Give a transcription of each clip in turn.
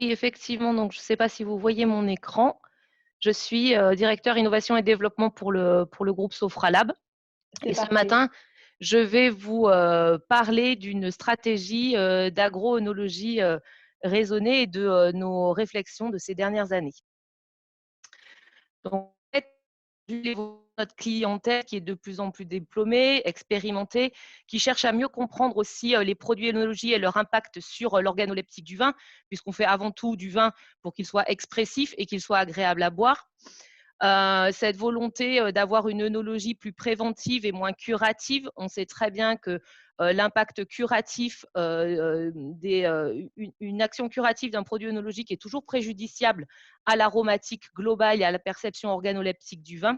Oui, effectivement, donc je ne sais pas si vous voyez mon écran. Je suis directeur innovation et développement pour le groupe Sofralab. C'est Et ce parfait. matin, je vais vous parler d'une stratégie d'agroœnologie raisonnée et de nos réflexions de ces dernières années. Donc, en fait, notre clientèle qui est de plus en plus diplômée, expérimentée, qui cherche à mieux comprendre aussi les produits œnologiques et leur impact sur l'organoleptique du vin, puisqu'on fait avant tout du vin pour qu'il soit expressif et qu'il soit agréable à boire. Cette volonté d'avoir une œnologie plus préventive et moins curative, on sait très bien que l'impact curatif, une action curative d'un produit œnologique est toujours préjudiciable à l'aromatique globale et à la perception organoleptique du vin.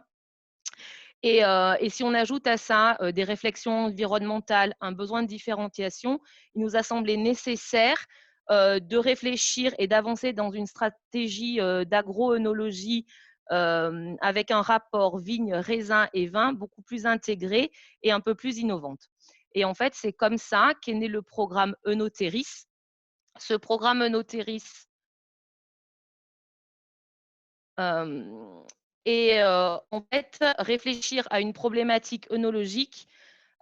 Et si on ajoute à ça des réflexions environnementales, un besoin de différenciation, il nous a semblé nécessaire de réfléchir et d'avancer dans une stratégie d'agroœnologie avec un rapport vigne, raisin et vin beaucoup plus intégré et un peu plus innovante. Et en fait, c'est comme ça qu'est né le programme Œnoteris. Ce programme Œnoteris et en fait, réfléchir à une problématique œnologique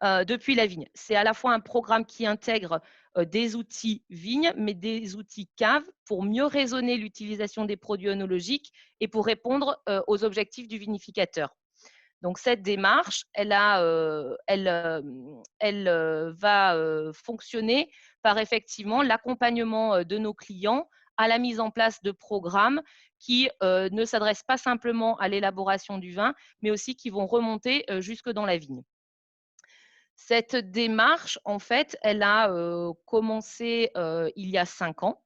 depuis la vigne. C'est à la fois un programme qui intègre des outils vignes, mais des outils caves pour mieux raisonner l'utilisation des produits œnologiques et pour répondre aux objectifs du vinificateur. Donc cette démarche, elle va fonctionner par effectivement l'accompagnement de nos clients à la mise en place de programmes qui ne s'adressent pas simplement à l'élaboration du vin, mais aussi qui vont remonter jusque dans la vigne. Cette démarche, en fait, elle a commencé il y a 5 ans.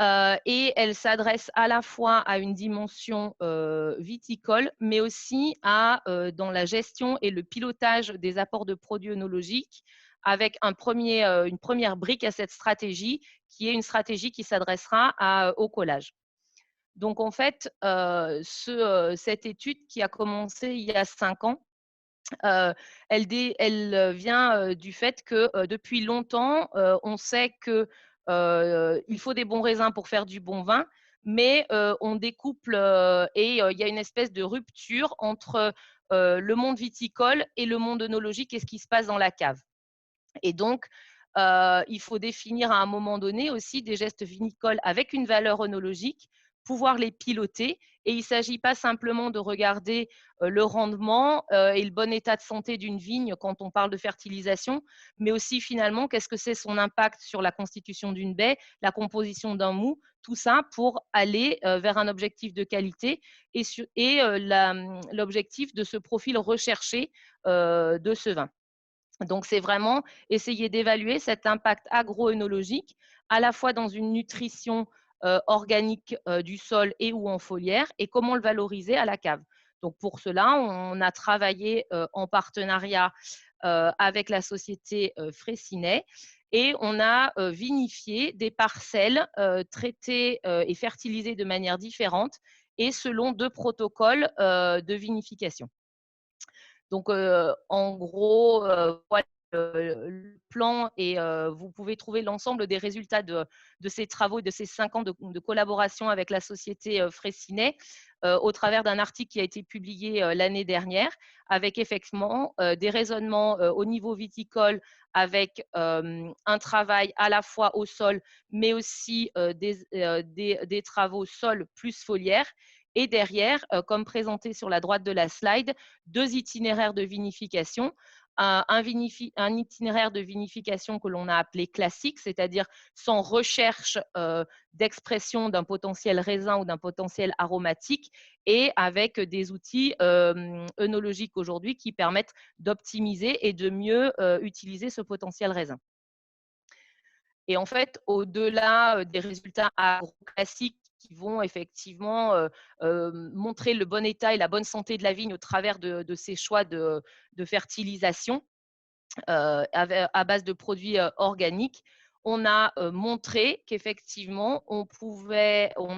Et elle s'adresse à la fois à une dimension viticole, mais aussi dans la gestion et le pilotage des apports de produits œnologiques, avec une première brique à cette stratégie, qui est une stratégie qui s'adressera au collage. Donc, en fait, cette étude qui a commencé il y a 5 ans, elle vient du fait que depuis longtemps, on sait que il faut des bons raisins pour faire du bon vin, mais on découple et il y a une espèce de rupture entre le monde viticole et le monde œnologique et ce qui se passe dans la cave. Et donc, il faut définir à un moment donné aussi des gestes vinicoles avec une valeur œnologique, pouvoir les piloter. Et il ne s'agit pas simplement de regarder le rendement et le bon état de santé d'une vigne quand on parle de fertilisation, mais aussi finalement qu'est-ce que c'est son impact sur la constitution d'une baie, la composition d'un mou, tout ça pour aller vers un objectif de qualité et l'objectif de ce profil recherché de ce vin. Donc, c'est vraiment essayer d'évaluer cet impact agroœnologique à la fois dans une nutrition organique du sol et ou en foliaire et comment le valoriser à la cave. Donc, pour cela, on a travaillé en partenariat avec la société Fraissinet et on a vinifié des parcelles traitées et fertilisées de manière différente et selon 2 protocoles de vinification. Donc, en gros, voilà le plan et vous pouvez trouver l'ensemble des résultats de ces travaux, de ces 5 ans de collaboration avec la société Fraissinet au travers d'un article qui a été publié l'année dernière avec effectivement des raisonnements au niveau viticole avec un travail à la fois au sol, mais aussi des travaux sol plus foliaire. Et derrière, comme présenté sur la droite de la slide, 2 itinéraires de vinification. Un itinéraire de vinification que l'on a appelé classique, c'est-à-dire sans recherche d'expression d'un potentiel raisin ou d'un potentiel aromatique, et avec des outils œnologiques aujourd'hui qui permettent d'optimiser et de mieux utiliser ce potentiel raisin. Et en fait, au-delà des résultats agro-classiques qui vont effectivement montrer le bon état et la bonne santé de la vigne au travers de ces choix de fertilisation à base de produits organiques, on a montré qu'effectivement, on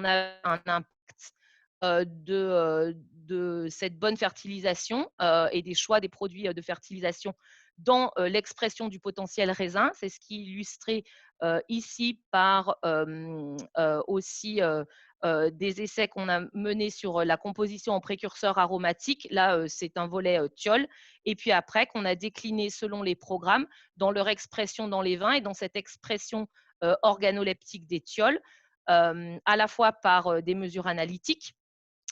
a un impact de cette bonne fertilisation et des choix des produits de fertilisation dans l'expression du potentiel raisin. C'est ce qui est illustré ici par aussi des essais qu'on a menés sur la composition en précurseurs aromatiques. Là, c'est un volet thiol. Et puis après, qu'on a décliné selon les programmes dans leur expression dans les vins et dans cette expression organoleptique des thiols, à la fois par des mesures analytiques,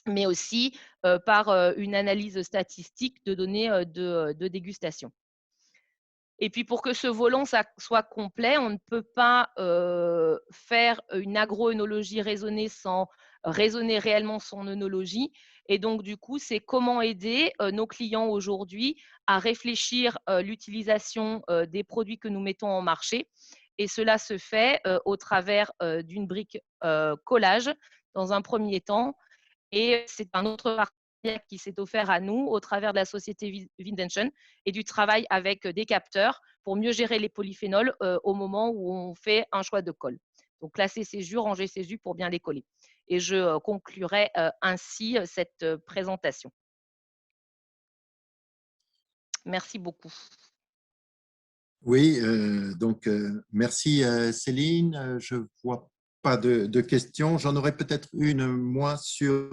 mais aussi par une analyse statistique de données de dégustation. Et puis pour que ce volant soit complet, on ne peut pas faire une agroœnologie raisonnée sans raisonner réellement son œnologie. Et donc du coup, c'est comment aider nos clients aujourd'hui à réfléchir l'utilisation des produits que nous mettons en marché. Et cela se fait au travers d'une brique collage dans un premier temps, et c'est un autre partenariat qui s'est offert à nous au travers de la société Vindention et du travail avec des capteurs pour mieux gérer les polyphénols au moment où on fait un choix de colle. Donc, classer ces jus, ranger ces jus pour bien les coller. Et je conclurai ainsi cette présentation. Merci beaucoup. Oui, donc merci Céline. Je ne vois pas de questions. J'en aurais peut-être une, moi, sur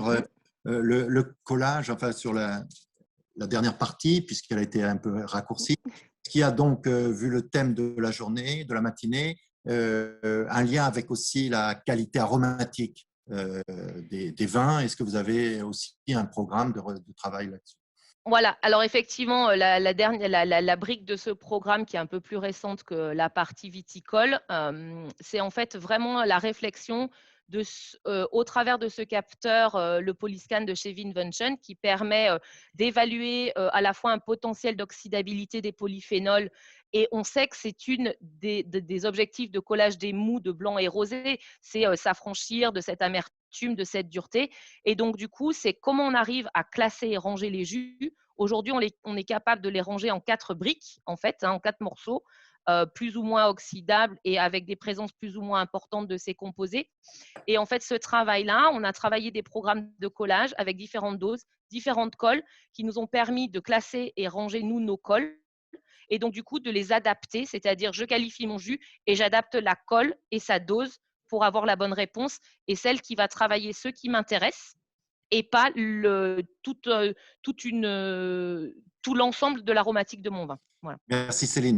le collage, enfin sur la dernière partie, puisqu'elle a été un peu raccourcie, qui a donc, vu le thème de la journée, de la matinée, un lien avec aussi la qualité aromatique des vins. Est-ce que vous avez aussi un programme de travail là-dessus? Voilà, alors effectivement, la brique de ce programme qui est un peu plus récente que la partie viticole, c'est en fait vraiment la réflexion au travers de ce capteur, le Polyscan de chez Vinvention, qui permet d'évaluer à la fois un potentiel d'oxydabilité des polyphénols, et on sait que c'est une des objectifs de collage des mous de blanc et rosé, c'est s'affranchir de cette amertume, de cette dureté. Et donc, du coup, c'est comment on arrive à classer et ranger les jus. Aujourd'hui, on est capable de les ranger en 4 briques, en fait, en 4 morceaux, plus ou moins oxydables et avec des présences plus ou moins importantes de ces composés. Et en fait, ce travail-là, on a travaillé des programmes de collage avec différentes doses, différentes colles qui nous ont permis de classer et ranger, nous, nos colles. Et donc, du coup, de les adapter, c'est-à-dire je qualifie mon jus et j'adapte la colle et sa dose pour avoir la bonne réponse et celle qui va travailler ce qui m'intéresse et pas tout l'ensemble de l'aromatique de mon vin. Voilà. Merci Céline.